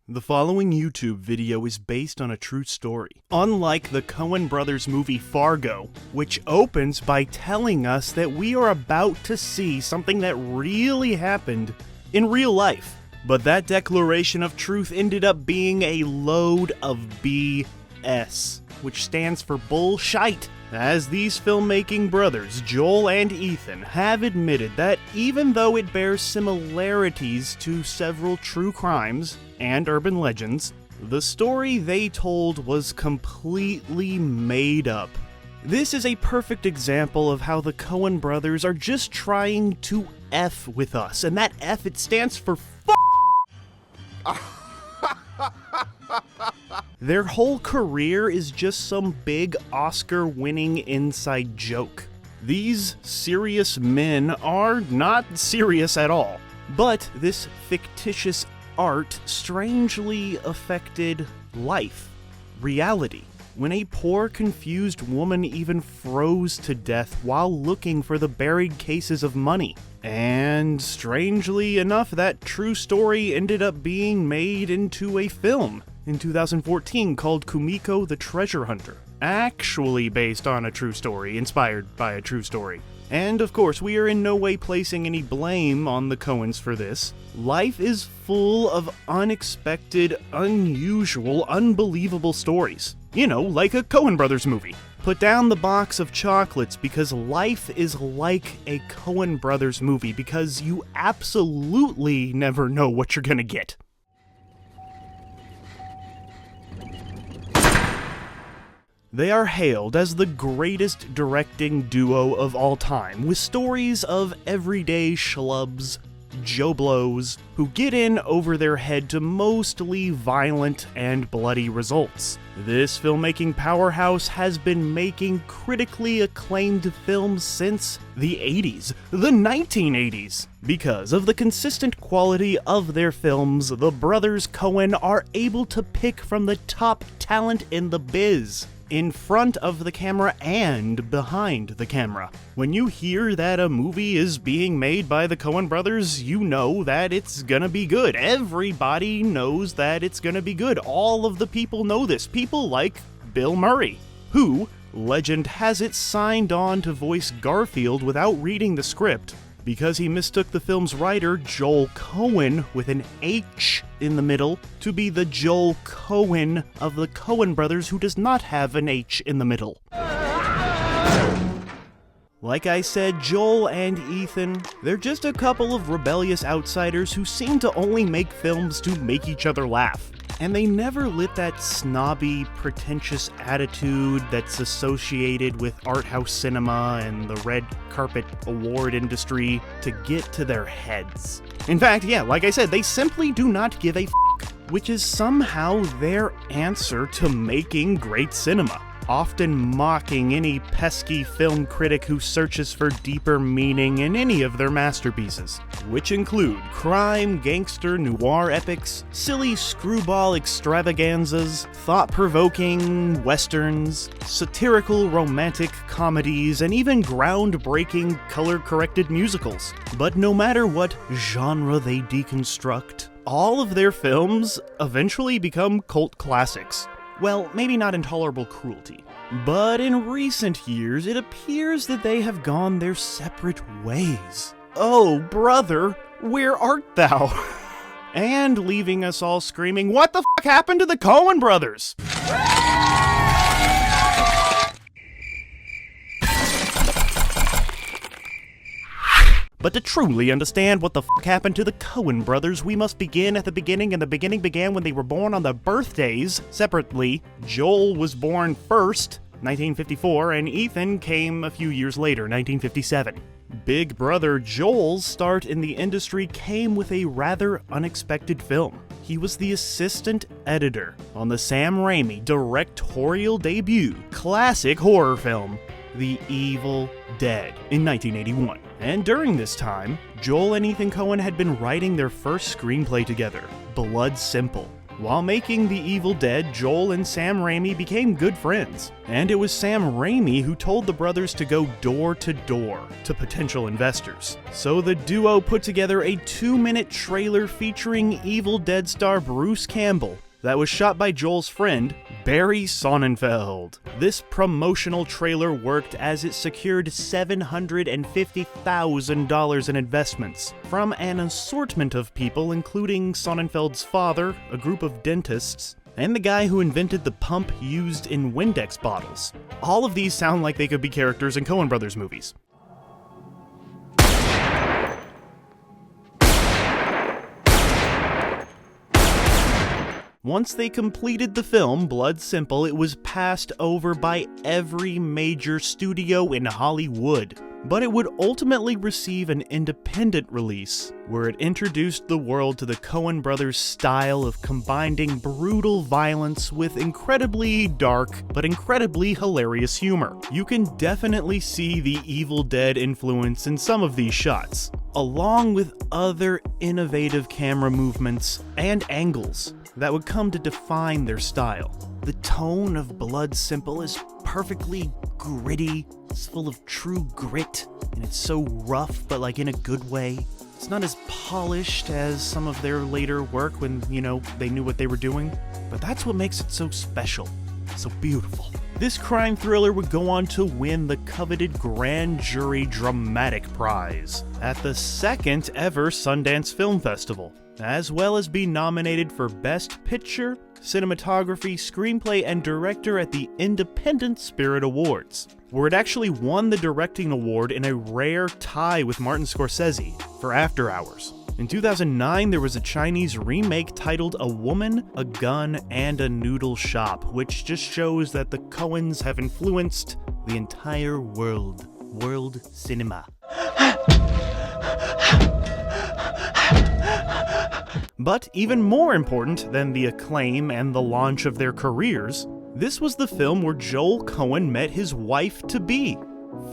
The following YouTube video is based on a true story. Unlike the Coen Brothers movie Fargo, which opens by telling us that we are about to see something that really happened in real life. But that declaration of truth ended up being a load of BS, which stands for bullshite. As these filmmaking brothers, Joel and Ethan, have admitted that even though it bears similarities to several true crimes and urban legends, the story they told was completely made up. This is a perfect example of how the Coen brothers are just trying to F with us, and that F, it stands for Their whole career is just some big Oscar-winning inside joke. These serious men are not serious at all, but this fictitious art strangely affected life, reality, when a poor, confused woman even froze to death while looking for the buried cases of money. And strangely enough, that true story ended up being made into a film in 2014 called Kumiko the Treasure Hunter, actually based on a true story, inspired by a true story. And of course, we are in no way placing any blame on the Coens for this. Life is full of unexpected, unusual, unbelievable stories. You know, like a Coen Brothers movie. Put down the box of chocolates because life is like a Coen Brothers movie because you absolutely never know what you're gonna get. They are hailed as the greatest directing duo of all time, with stories of everyday schlubs, JoBlos, who get in over their head to mostly violent and bloody results. This filmmaking powerhouse has been making critically acclaimed films since the 80s, the 1980s. Because of the consistent quality of their films, the brothers Coen are able to pick from the top talent in the biz, in front of the camera and behind the camera. When you hear that a movie is being made by the Coen brothers, you know that it's gonna be good. Everybody knows that it's gonna be good. All of the people know this. People like Bill Murray, who, legend has it, signed on to voice Garfield without reading the script, because he mistook the film's writer, Joel Coen, with an H in the middle, to be the Joel Coen of the Coen brothers, who does not have an H in the middle. Like I said, Joel and Ethan, they're just a couple of rebellious outsiders who seem to only make films to make each other laugh. And they never let that snobby, pretentious attitude that's associated with art house cinema and the red carpet award industry to get to their heads. In fact, yeah, like I said, they simply do not give a f***, which is somehow their answer to making great cinema, often mocking any pesky film critic who searches for deeper meaning in any of their masterpieces, which include crime, gangster, noir epics, silly screwball extravaganzas, thought-provoking westerns, satirical romantic comedies, and even groundbreaking color-corrected musicals. But no matter what genre they deconstruct, all of their films eventually become cult classics. Well, maybe not Intolerable Cruelty, but in recent years it appears that they have gone their separate ways. Oh, brother, where art thou? And leaving us all screaming, what the f*** happened to the Coen brothers? But to truly understand what the f*** happened to the Coen brothers, we must begin at the beginning, and the beginning began when they were born on their birthdays, separately. Joel was born first, 1954, and Ethan came a few years later, 1957. Big brother Joel's start in the industry came with a rather unexpected film. He was the assistant editor on the Sam Raimi directorial debut classic horror film, The Evil Dead, in 1981. And during this time, Joel and Ethan Coen had been writing their first screenplay together, Blood Simple. While making The Evil Dead, Joel and Sam Raimi became good friends, and it was Sam Raimi who told the brothers to go door to door to potential investors. So the duo put together a 2-minute trailer featuring Evil Dead star Bruce Campbell that was shot by Joel's friend, Barry Sonnenfeld. This promotional trailer worked as it secured $750,000 in investments from an assortment of people, including Sonnenfeld's father, a group of dentists, and the guy who invented the pump used in Windex bottles. All of these sound like they could be characters in Coen Brothers movies. Once they completed the film, Blood Simple, it was passed over by every major studio in Hollywood. But it would ultimately receive an independent release, where it introduced the world to the Coen Brothers' style of combining brutal violence with incredibly dark, but incredibly hilarious humor. You can definitely see the Evil Dead influence in some of these shots, along with other innovative camera movements and angles that would come to define their style. The tone of Blood Simple is perfectly gritty, it's full of true grit, and it's so rough, but like in a good way. It's not as polished as some of their later work when, they knew what they were doing, but that's what makes it so special, so beautiful. This crime thriller would go on to win the coveted Grand Jury Dramatic Prize at the second ever Sundance Film Festival, as well as be nominated for Best Picture, Cinematography, Screenplay, and Director at the Independent Spirit Awards, where it actually won the directing award in a rare tie with Martin Scorsese for After Hours. In 2009, there was a Chinese remake titled A Woman, a Gun, and a Noodle Shop, which just shows that the Coens have influenced the entire world cinema. But even more important than the acclaim and the launch of their careers, this was the film where Joel Coen met his wife-to-be,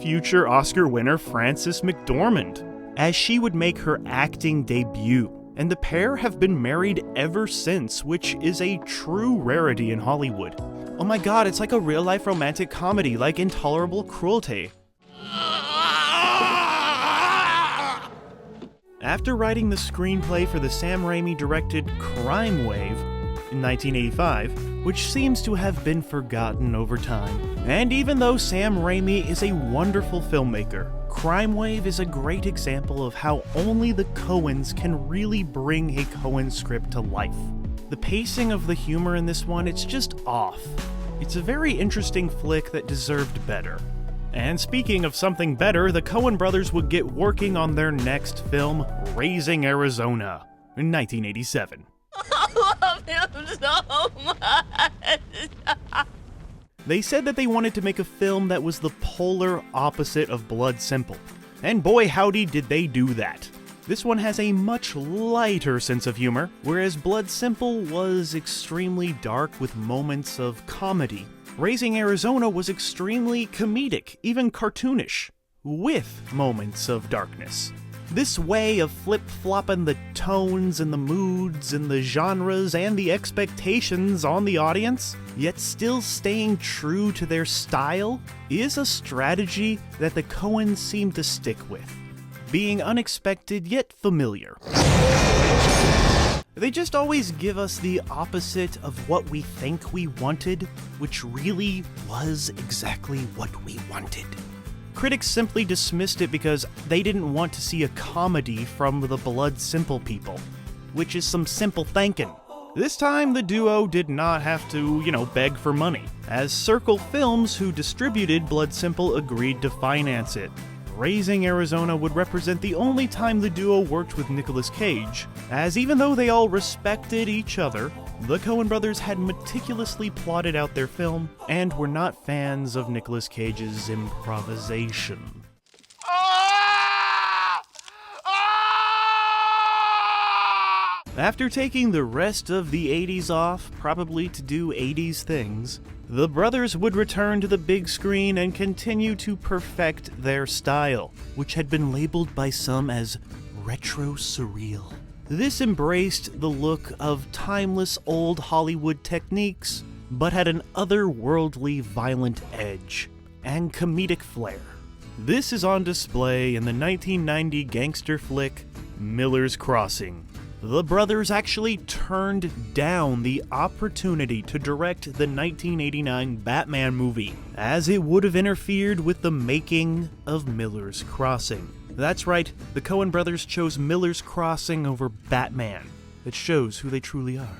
future Oscar winner Frances McDormand, as she would make her acting debut. And the pair have been married ever since, which is a true rarity in Hollywood. Oh my god, it's like a real-life romantic comedy, like Intolerable Cruelty. After writing the screenplay for the Sam Raimi-directed Crime Wave in 1985, which seems to have been forgotten over time. And even though Sam Raimi is a wonderful filmmaker, Crime Wave is a great example of how only the Coens can really bring a Coen script to life. The pacing of the humor in this one, it's just off. It's a very interesting flick that deserved better. And speaking of something better, the Coen brothers would get working on their next film, Raising Arizona, in 1987. I love him so much! They said that they wanted to make a film that was the polar opposite of Blood Simple. And boy howdy did they do that. This one has a much lighter sense of humor, whereas Blood Simple was extremely dark with moments of comedy. Raising Arizona was extremely comedic, even cartoonish, with moments of darkness. This way of flip-flopping the tones and the moods and the genres and the expectations on the audience, yet still staying true to their style, is a strategy that the Coens seem to stick with, being unexpected yet familiar. They just always give us the opposite of what we think we wanted, which really was exactly what we wanted. Critics simply dismissed it because they didn't want to see a comedy from the Blood Simple people, which is some simple thinking. This time, the duo did not have to, beg for money, as Circle Films, who distributed Blood Simple, agreed to finance it. Raising Arizona would represent the only time the duo worked with Nicolas Cage, as even though they all respected each other, the Coen brothers had meticulously plotted out their film and were not fans of Nicolas Cage's improvisation. After taking the rest of the 80s off, probably to do 80s things, the brothers would return to the big screen and continue to perfect their style, which had been labeled by some as retro-surreal. This embraced the look of timeless old Hollywood techniques, but had an otherworldly violent edge and comedic flair. This is on display in the 1990 gangster flick Miller's Crossing. The brothers actually turned down the opportunity to direct the 1989 Batman movie, as it would have interfered with the making of Miller's Crossing. That's right, the Coen brothers chose Miller's Crossing over Batman. It shows who they truly are.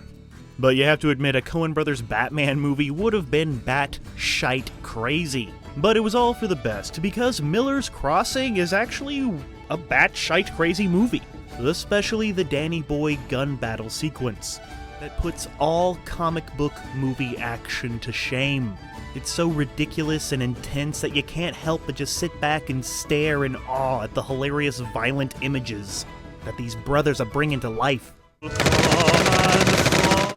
But you have to admit, a Coen brothers Batman movie would have been bat-shite crazy. But it was all for the best, because Miller's Crossing is actually a bat-shite crazy movie. Especially the Danny Boy gun battle sequence that puts all comic book movie action to shame. It's so ridiculous and intense that you can't help but just sit back and stare in awe at the hilarious violent images that these brothers are bringing to life.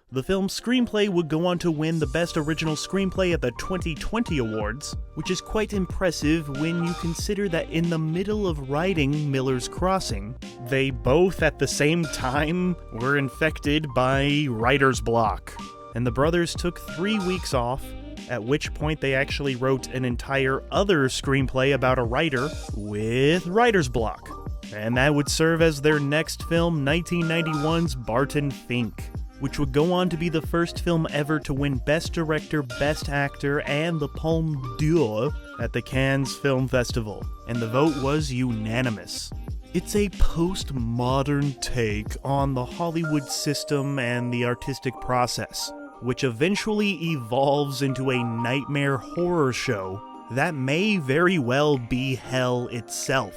The film's screenplay would go on to win the Best Original Screenplay at the 2020 Awards, which is quite impressive when you consider that in the middle of writing Miller's Crossing, they both at the same time were infected by writer's block. And the brothers took 3 weeks off, at which point they actually wrote an entire other screenplay about a writer with writer's block. And that would serve as their next film, 1991's Barton Fink, which would go on to be the first film ever to win Best Director, Best Actor, and the Palme d'Or at the Cannes Film Festival, and the vote was unanimous. It's a postmodern take on the Hollywood system and the artistic process, which eventually evolves into a nightmare horror show that may very well be hell itself.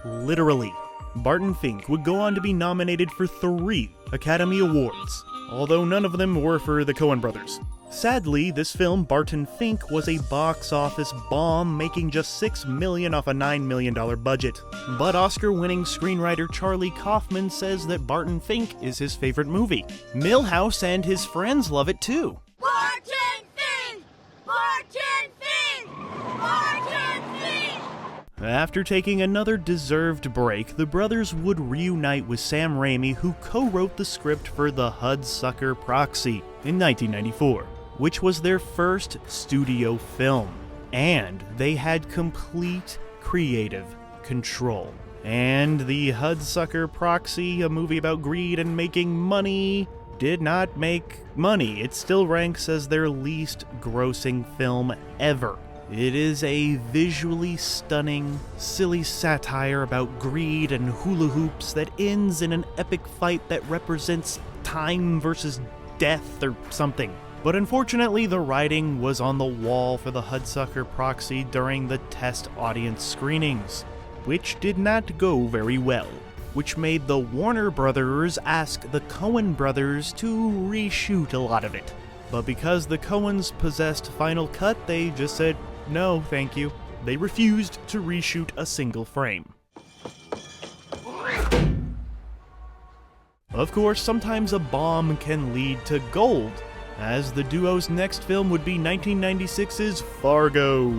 Literally. Barton Fink would go on to be nominated for 3 Academy Awards, although none of them were for the Coen brothers. Sadly, this film, Barton Fink, was a box office bomb, making just $6 million off a $9 million budget. But Oscar-winning screenwriter Charlie Kaufman says that Barton Fink is his favorite movie. Milhouse and his friends love it too. Barton Fink! Barton Fink! Barton Fink! After taking another deserved break, the brothers would reunite with Sam Raimi, who co-wrote the script for The Hudsucker Proxy in 1994, which was their first studio film. And they had complete creative control. And The Hudsucker Proxy, a movie about greed and making money, did not make money. It still ranks as their least grossing film ever. It is a visually stunning, silly satire about greed and hula hoops that ends in an epic fight that represents time versus death or something. But unfortunately, the writing was on the wall for the Hudsucker Proxy during the test audience screenings, which did not go very well, which made the Warner Brothers ask the Coen brothers to reshoot a lot of it. But because the Coens possessed Final Cut, they just said, no, thank you. They refused to reshoot a single frame. Of course, sometimes a bomb can lead to gold, as the duo's next film would be 1996's Fargo.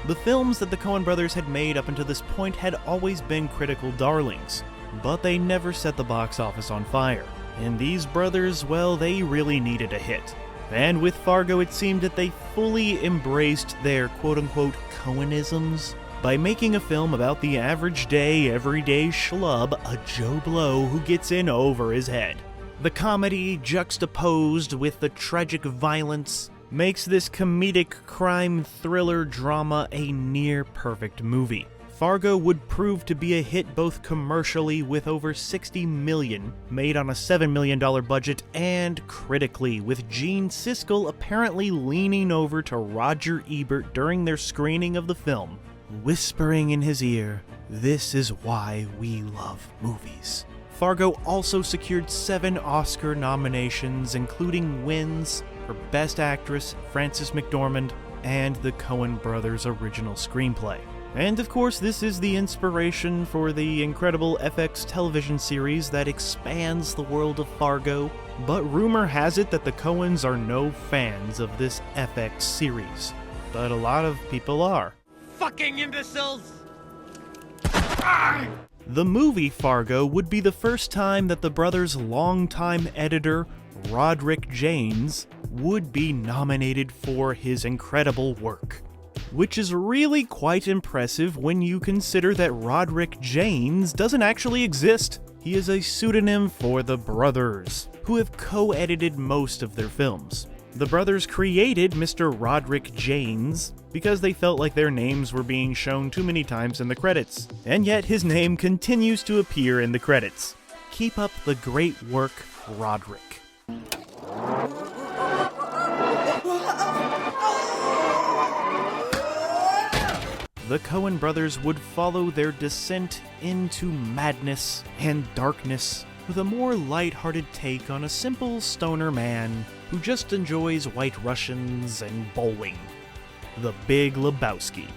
The films that the Coen brothers had made up until this point had always been critical darlings, but they never set the box office on fire. And these brothers, well, they really needed a hit. And with Fargo, it seemed that they fully embraced their quote-unquote Coenisms by making a film about the average day, everyday schlub, a JoBlo who gets in over his head. The comedy, juxtaposed with the tragic violence, makes this comedic crime thriller drama a near-perfect movie. Fargo would prove to be a hit both commercially, with over $60 million made on a $7 million budget, and critically, with Gene Siskel apparently leaning over to Roger Ebert during their screening of the film, whispering in his ear, "This is why we love movies." Fargo also secured 7 Oscar nominations, including wins for Best Actress, Frances McDormand, and the Coen brothers' original screenplay. And of course, this is the inspiration for the incredible FX television series that expands the world of Fargo, but rumor has it that the Coens are no fans of this FX series. But a lot of people are. Fucking imbeciles! The movie Fargo would be the first time that the brothers' longtime editor, Roderick Jaynes, would be nominated for his incredible work. Which is really quite impressive when you consider that Roderick Jaynes doesn't actually exist. He is a pseudonym for the brothers, who have co-edited most of their films. The brothers created Mr. Roderick Jaynes because they felt like their names were being shown too many times in the credits, and yet his name continues to appear in the credits. Keep up the great work, Roderick. The Coen brothers would follow their descent into madness and darkness with a more light-hearted take on a simple stoner man who just enjoys White Russians and bowling. The Big Lebowski.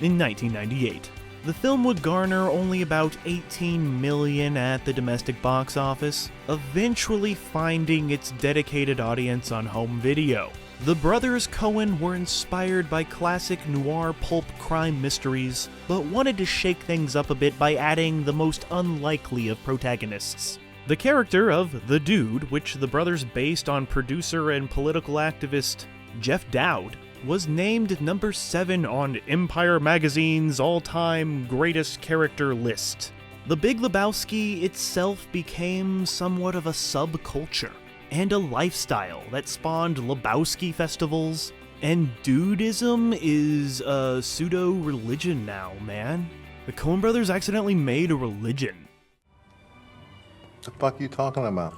In 1998, the film would garner only about $18 million at the domestic box office, eventually finding its dedicated audience on home video. The brothers Coen were inspired by classic noir pulp crime mysteries, but wanted to shake things up a bit by adding the most unlikely of protagonists. The character of The Dude, which the brothers based on producer and political activist Jeff Dowd, was named number 7 on Empire Magazine's all-time greatest character list. The Big Lebowski itself became somewhat of a subculture and a lifestyle that spawned Lebowski festivals, and dudism is a pseudo-religion now, man. The Coen brothers accidentally made a religion. The fuck you talking about?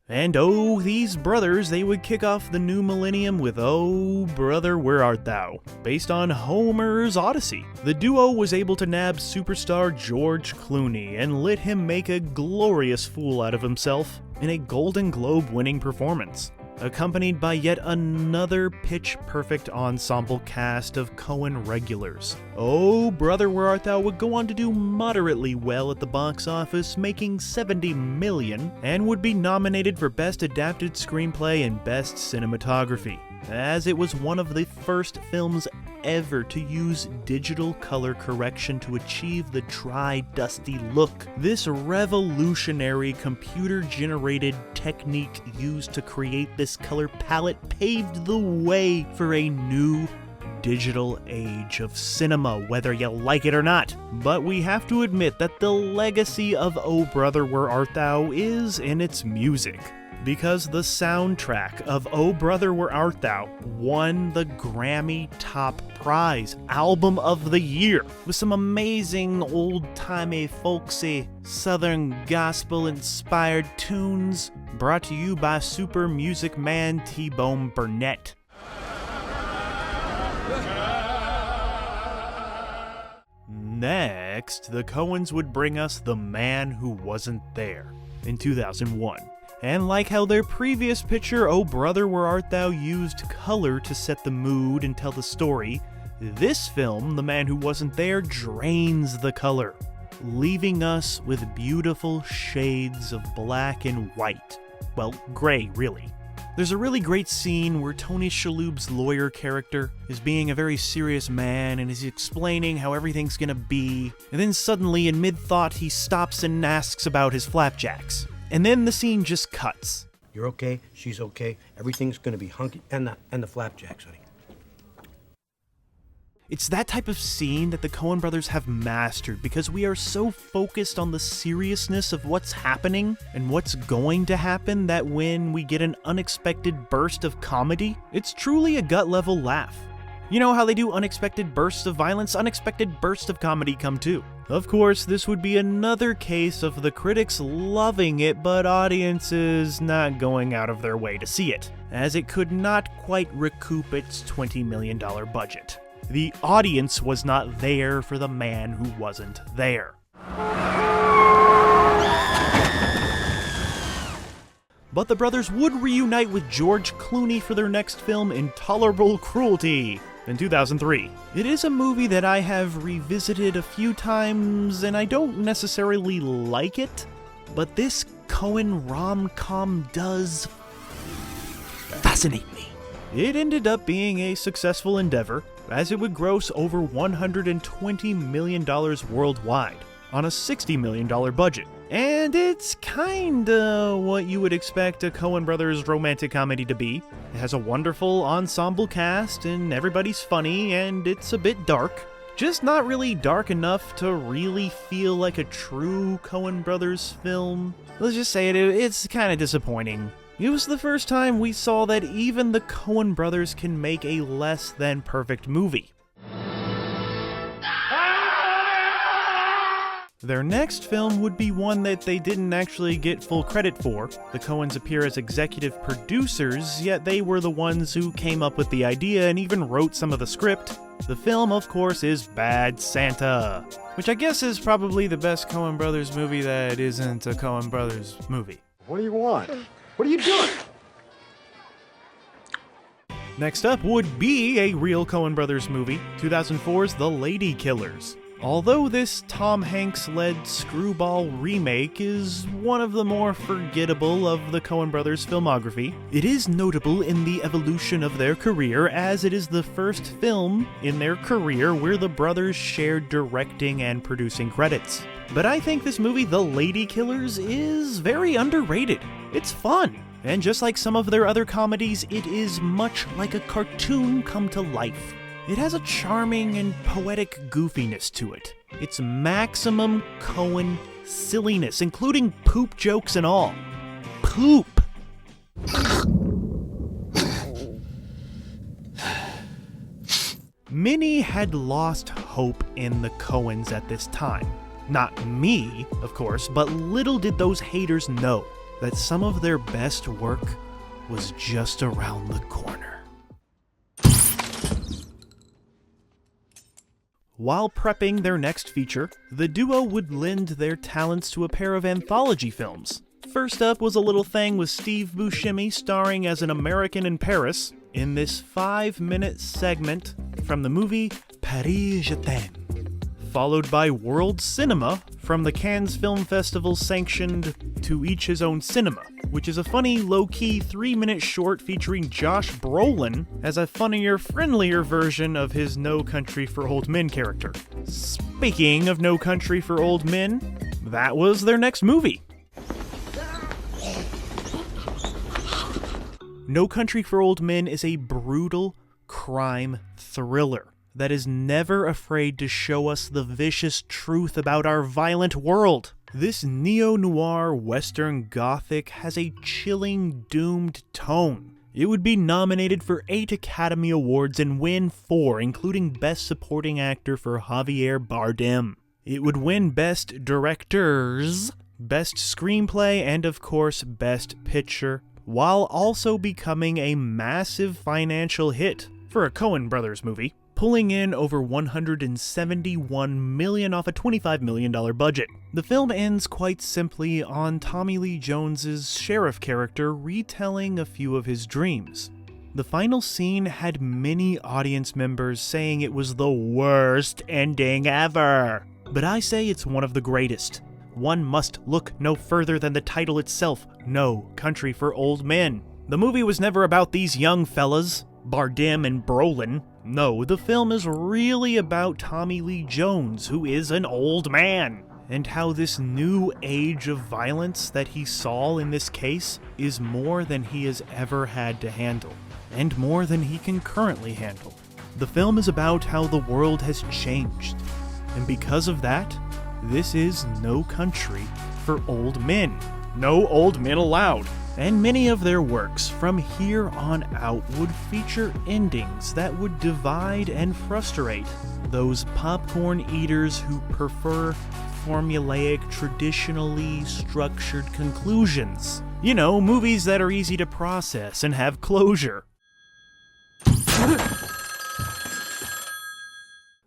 And oh, these brothers, they would kick off the new millennium with Oh Brother, Where Art Thou? Based on Homer's Odyssey. The duo was able to nab superstar George Clooney and let him make a glorious fool out of himself in a Golden Globe-winning performance, accompanied by yet another pitch-perfect ensemble cast of Coen regulars. Oh Brother, Where Art Thou? Would go on to do moderately well at the box office, making $70 million, and would be nominated for Best Adapted Screenplay and Best Cinematography, as it was one of the first films ever to use digital color correction to achieve the dry, dusty look. This revolutionary computer-generated technique used to create this color palette paved the way for a new digital age of cinema, whether you like it or not. But we have to admit that the legacy of Oh Brother, Where Art Thou? Is in its music, because the soundtrack of Oh Brother, Where Art Thou? Won the Grammy Top Prize Album of the Year, with some amazing old-timey, folksy, southern gospel-inspired tunes brought to you by super music man T-Bone Burnett. Next, the Coens would bring us The Man Who Wasn't There in 2001. And like how their previous picture, Oh Brother, Where Art Thou? Used color to set the mood and tell the story, this film, The Man Who Wasn't There, drains the color, leaving us with beautiful shades of black and white. Well, gray, really. There's a really great scene where Tony Shalhoub's lawyer character is being a very serious man and is explaining how everything's gonna be, and then suddenly in mid-thought he stops and asks about his flapjacks. And then the scene just cuts. You're okay, she's okay, everything's gonna be hunky, and the flapjacks, honey. It's that type of scene that the Coen brothers have mastered because we are so focused on the seriousness of what's happening and what's going to happen that when we get an unexpected burst of comedy, it's truly a gut-level laugh. You know how they do unexpected bursts of violence? Unexpected bursts of comedy come too. Of course, this would be another case of the critics loving it, but audiences not going out of their way to see it, as it could not quite recoup its $20 million budget. The audience was not there for the man who wasn't there. But the brothers would reunite with George Clooney for their next film, Intolerable Cruelty, in 2003. It is a movie that I have revisited a few times, and I don't necessarily like it, but this Coen rom-com does fascinate me. It ended up being a successful endeavor, as it would gross over $120 million worldwide on a $60 million budget. And it's kinda what you would expect a Coen Brothers romantic comedy to be. It has a wonderful ensemble cast, and everybody's funny, and it's a bit dark. Just not really dark enough to really feel like a true Coen Brothers film. Let's just say it's kinda disappointing. It was the first time we saw that even the Coen Brothers can make a less than perfect movie. Their next film would be one that they didn't actually get full credit for. The Coens appear as executive producers, yet they were the ones who came up with the idea and even wrote some of the script. The film, of course, is Bad Santa, which I guess is probably the best Coen Brothers movie that isn't a Coen Brothers movie. What do you want? What are you doing? Next up would be a real Coen Brothers movie, 2004's The Lady Killers. Although this Tom Hanks-led screwball remake is one of the more forgettable of the Coen Brothers' filmography, it is notable in the evolution of their career, as it is the first film in their career where the brothers shared directing and producing credits. But I think this movie, The Lady Killers, is very underrated. It's fun, and just like some of their other comedies, it is much like a cartoon come to life. It has a charming and poetic goofiness to it. It's maximum Coen silliness, including poop jokes and all. Poop! Many had lost hope in the Coens at this time. Not me, of course, but little did those haters know that some of their best work was just around the corner. While prepping their next feature, the duo would lend their talents to a pair of anthology films. First up was a little thing with Steve Buscemi starring as an American in Paris in this 5-minute segment from the movie Paris Je t'aime, followed by World Cinema from the Cannes Film Festival sanctioned To Each His Own Cinema, which is a funny, low-key 3-minute short featuring Josh Brolin as a funnier, friendlier version of his No Country for Old Men character. Speaking of No Country for Old Men, that was their next movie. No Country for Old Men is a brutal crime thriller that is never afraid to show us the vicious truth about our violent world. This neo-noir Western Gothic has a chilling, doomed tone. It would be nominated for 8 Academy Awards and win 4, including Best Supporting Actor for Javier Bardem. It would win Best Directors, Best Screenplay, and of course Best Picture, while also becoming a massive financial hit for a Coen Brothers movie, pulling in over $171 million off a $25 million budget. The film ends quite simply on Tommy Lee Jones's sheriff character retelling a few of his dreams. The final scene had many audience members saying it was the worst ending ever. But I say it's one of the greatest. One must look no further than the title itself, No Country for Old Men. The movie was never about these young fellas, Bardem and Brolin. No, the film is really about Tommy Lee Jones, who is an old man, and how this new age of violence that he saw in this case is more than he has ever had to handle, and more than he can currently handle. The film is about how the world has changed, and because of that, this is no country for old men. No old men allowed. And many of their works from here on out would feature endings that would divide and frustrate those popcorn eaters who prefer formulaic, traditionally structured conclusions. You know, movies that are easy to process and have closure.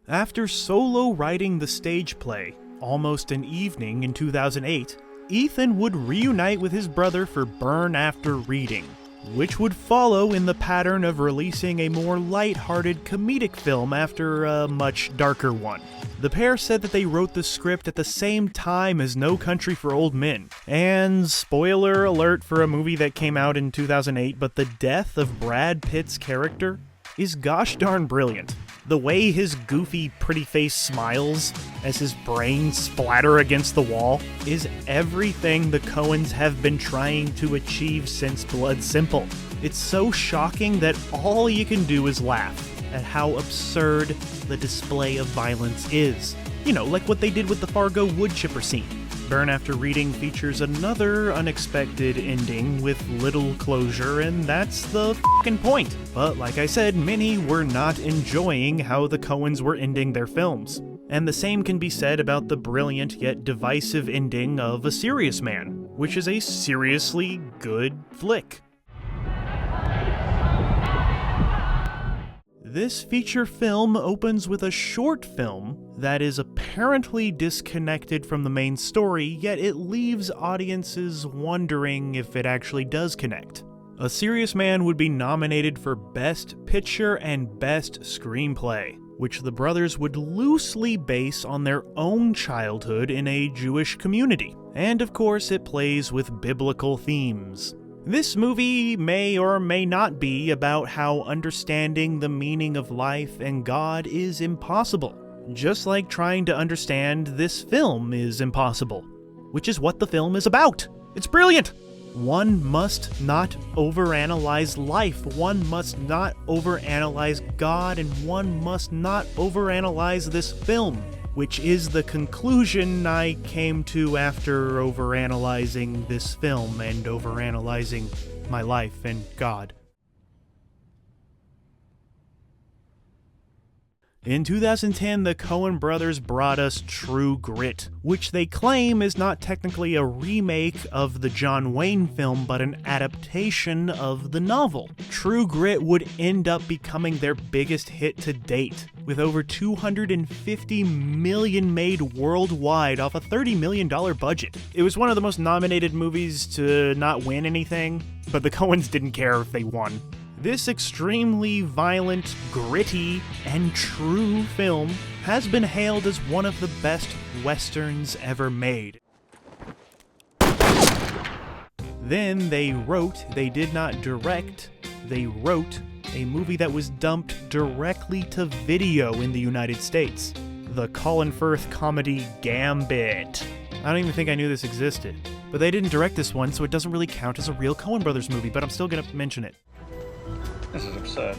After solo writing the stage play, Almost an Evening in 2008, Ethan would reunite with his brother for Burn After Reading. which would follow in the pattern of releasing a more light-hearted comedic film after a much darker one. The pair said that they wrote the script at the same time as No Country for Old Men. And spoiler alert for a movie that came out in 2008, but the death of Brad Pitt's character is gosh darn brilliant. The way his goofy, pretty face smiles as his brains splatter against the wall is everything the Coens have been trying to achieve since Blood Simple. It's so shocking that all you can do is laugh at how absurd the display of violence is. You know, like what they did with the Fargo wood chipper scene. Burn After Reading features another unexpected ending with little closure, and that's the f***ing point. But like I said, many were not enjoying how the Coens were ending their films. And the same can be said about the brilliant yet divisive ending of A Serious Man, which is a seriously good flick. This feature film opens with a short film that is apparently disconnected from the main story, yet it leaves audiences wondering if it actually does connect. A Serious Man would be nominated for Best Picture and Best Screenplay, which the brothers would loosely base on their own childhood in a Jewish community. And of course, it plays with biblical themes. This movie may or may not be about how understanding the meaning of life and God is impossible, just like trying to understand this film is impossible, which is what the film is about. It's brilliant! One must not overanalyze life, one must not overanalyze God, and one must not overanalyze this film, which is the conclusion I came to after overanalyzing this film and overanalyzing my life and God. In 2010, the Coen brothers brought us True Grit, which they claim is not technically a remake of the John Wayne film, but an adaptation of the novel. True Grit would end up becoming their biggest hit to date, with over $250 million made worldwide off a $30 million budget. It was one of the most nominated movies to not win anything, but the Coens didn't care if they won. This extremely violent, gritty, and true film has been hailed as one of the best westerns ever made. Then they did not direct, they wrote a movie that was dumped directly to video in the United States. The Colin Firth comedy Gambit. I don't even think I knew this existed. But they didn't direct this one, so it doesn't really count as a real Coen Brothers movie, but I'm still gonna mention it. This is absurd.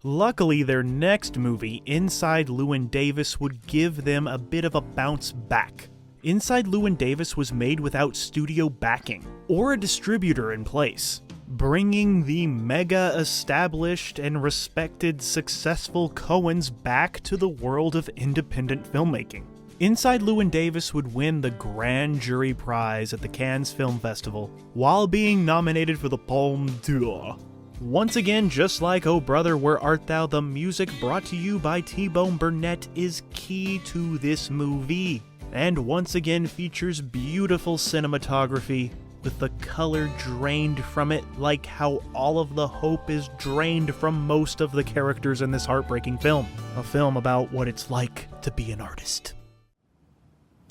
Luckily, their next movie, Inside Llewyn Davis, would give them a bit of a bounce back. Inside Llewyn Davis was made without studio backing, or a distributor in place, bringing the mega-established and respected successful Coens back to the world of independent filmmaking. Inside Llewyn Davis would win the Grand Jury Prize at the Cannes Film Festival, while being nominated for the Palme d'Or. Once again, just like Oh Brother, Where Art Thou, the music brought to you by T-Bone Burnett is key to this movie, and once again features beautiful cinematography, with the color drained from it like how all of the hope is drained from most of the characters in this heartbreaking film. A film about what it's like to be an artist.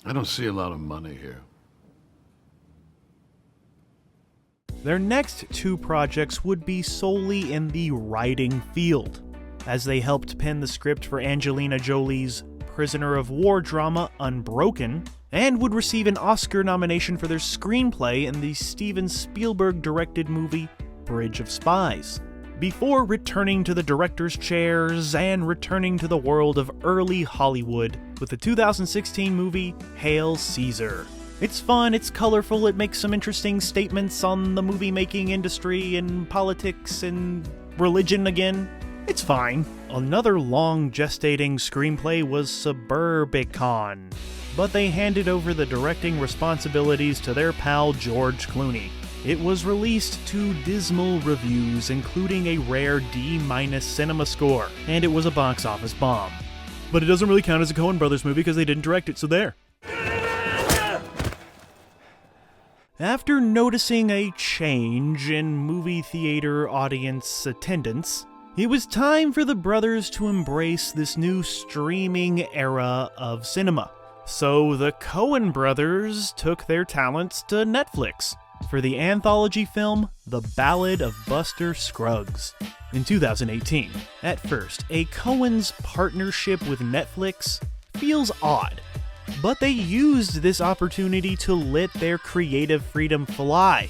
I don't see a lot of money here. Their next two projects would be solely in the writing field, as they helped pen the script for Angelina Jolie's prisoner of war drama Unbroken, and would receive an Oscar nomination for their screenplay in the Steven Spielberg-directed movie Bridge of Spies, before returning to the director's chairs and returning to the world of early Hollywood with the 2016 movie Hail Caesar. It's fun, it's colorful, it makes some interesting statements on the movie-making industry and politics and religion again. It's fine. Another long gestating screenplay was Suburbicon, but they handed over the directing responsibilities to their pal George Clooney. It was released to dismal reviews, including a rare D- cinema score, and it was a box office bomb. But it doesn't really count as a Coen Brothers movie because they didn't direct it, so there. After noticing a change in movie theater audience attendance, it was time for the brothers to embrace this new streaming era of cinema. So the Coen brothers took their talents to Netflix for the anthology film The Ballad of Buster Scruggs in 2018. At first, a Coen's partnership with Netflix feels odd, but they used this opportunity to let their creative freedom fly.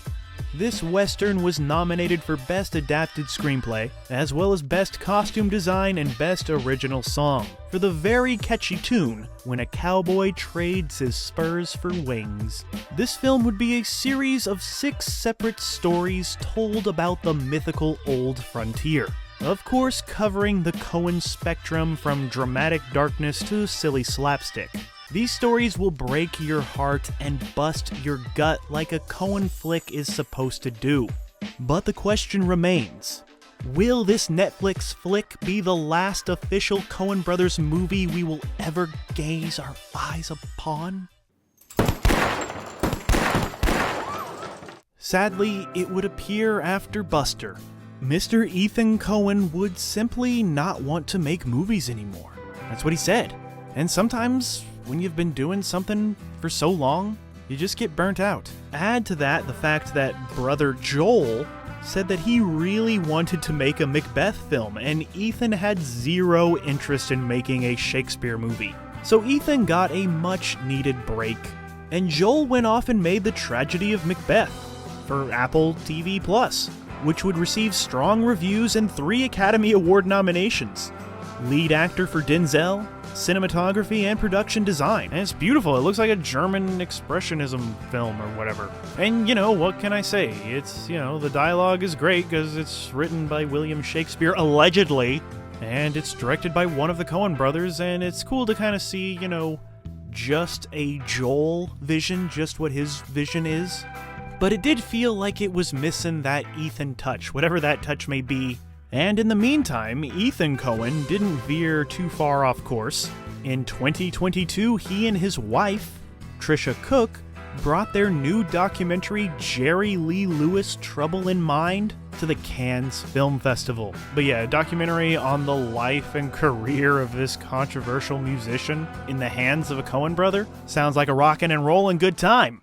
This Western was nominated for Best Adapted Screenplay, as well as Best Costume Design and Best Original Song, for the very catchy tune, When a Cowboy Trades His Spurs for Wings. This film would be a series of 6 separate stories told about the mythical Old Frontier. Of course, covering the Coen spectrum from dramatic darkness to silly slapstick. These stories will break your heart and bust your gut like a Coen flick is supposed to do. But the question remains, will this Netflix flick be the last official Coen Brothers movie we will ever gaze our eyes upon? Sadly, it would appear after Buster, Mr. Ethan Coen would simply not want to make movies anymore. That's what he said. And sometimes, when you've been doing something for so long, you just get burnt out. Add to that the fact that brother Joel said that he really wanted to make a Macbeth film, and Ethan had zero interest in making a Shakespeare movie. So Ethan got a much-needed break, and Joel went off and made The Tragedy of Macbeth for Apple TV+, which would receive strong reviews and 3 Academy Award nominations. Lead actor for Denzel, cinematography, and production design. And it's beautiful. It looks like a German expressionism film or whatever. And, what can I say? It's, the dialogue is great because it's written by William Shakespeare, allegedly, and it's directed by one of the Coen brothers, and it's cool to kind of see, just a Joel vision, just what his vision is. But it did feel like it was missing that Ethan touch, whatever that touch may be. And in the meantime, Ethan Coen didn't veer too far off course. In 2022, he and his wife, Trisha Cook, brought their new documentary Jerry Lee Lewis Trouble in Mind to the Cannes Film Festival. But yeah, a documentary on the life and career of this controversial musician in the hands of a Coen brother sounds like a rockin' and rollin' good time.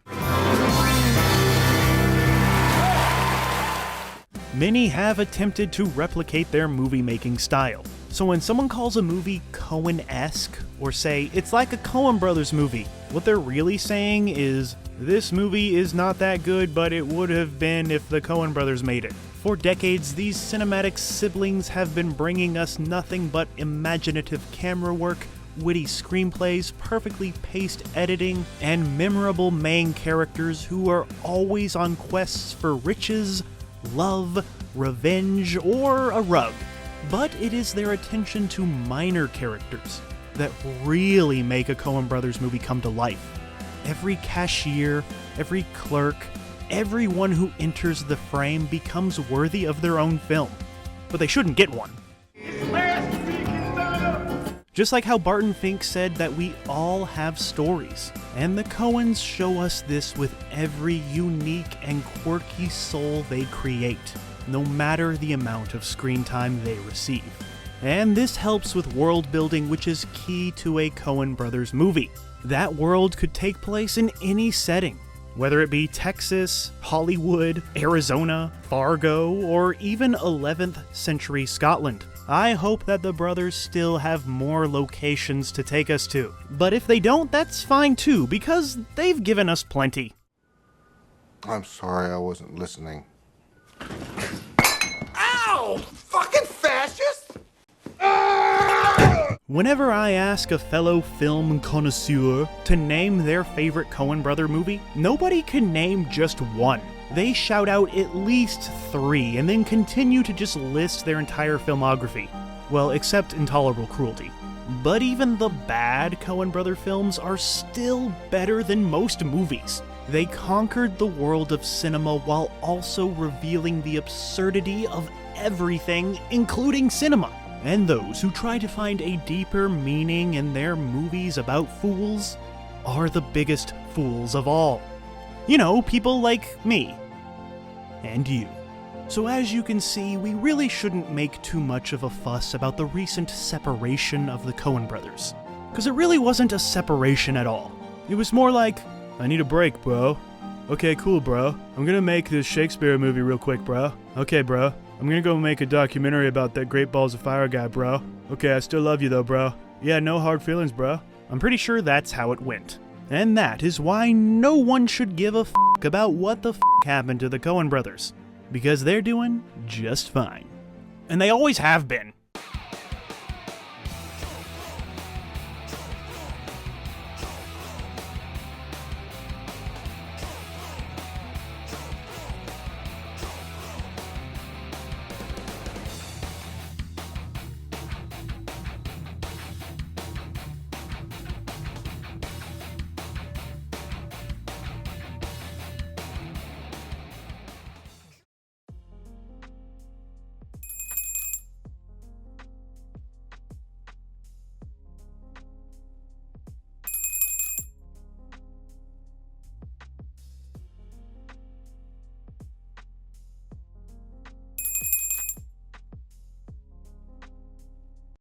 Many have attempted to replicate their movie-making style. So when someone calls a movie Coen-esque, or say, it's like a Coen Brothers movie, what they're really saying is, this movie is not that good, but it would have been if the Coen Brothers made it. For decades, these cinematic siblings have been bringing us nothing but imaginative camera work, witty screenplays, perfectly paced editing, and memorable main characters who are always on quests for riches, love, revenge, or a rug. But it is their attention to minor characters that really make a Coen Brothers movie come to life. Every cashier, every clerk, everyone who enters the frame becomes worthy of their own film. But they shouldn't get one. Just like how Barton Fink said that we all have stories, and the Coens show us this with every unique and quirky soul they create, no matter the amount of screen time they receive. And this helps with world building, which is key to a Coen Brothers movie. That world could take place in any setting, whether it be Texas, Hollywood, Arizona, Fargo, or even 11th century Scotland. I hope that the brothers still have more locations to take us to. But if they don't, that's fine too, because they've given us plenty. I'm sorry, I wasn't listening. Ow! Fucking fascist! Whenever I ask a fellow film connoisseur to name their favorite Coen brother movie, nobody can name just one. They shout out at least 3 and then continue to just list their entire filmography. Well, except Intolerable Cruelty. But even the bad Coen brother films are still better than most movies. They conquered the world of cinema while also revealing the absurdity of everything, including cinema. And those who try to find a deeper meaning in their movies about fools are the biggest fools of all. You know, people like me. And you. So as you can see, we really shouldn't make too much of a fuss about the recent separation of the Coen brothers. Because it really wasn't a separation at all. It was more like, I need a break, bro. Okay, cool, bro. I'm gonna make this Shakespeare movie real quick, bro. Okay, bro. I'm gonna go make a documentary about that Great Balls of Fire guy, bro. Okay, I still love you though, bro. Yeah, no hard feelings, bro. I'm pretty sure that's how it went. And that is why no one should give a f*** about what the f*** happened to the Coen brothers. Because they're doing just fine. And they always have been.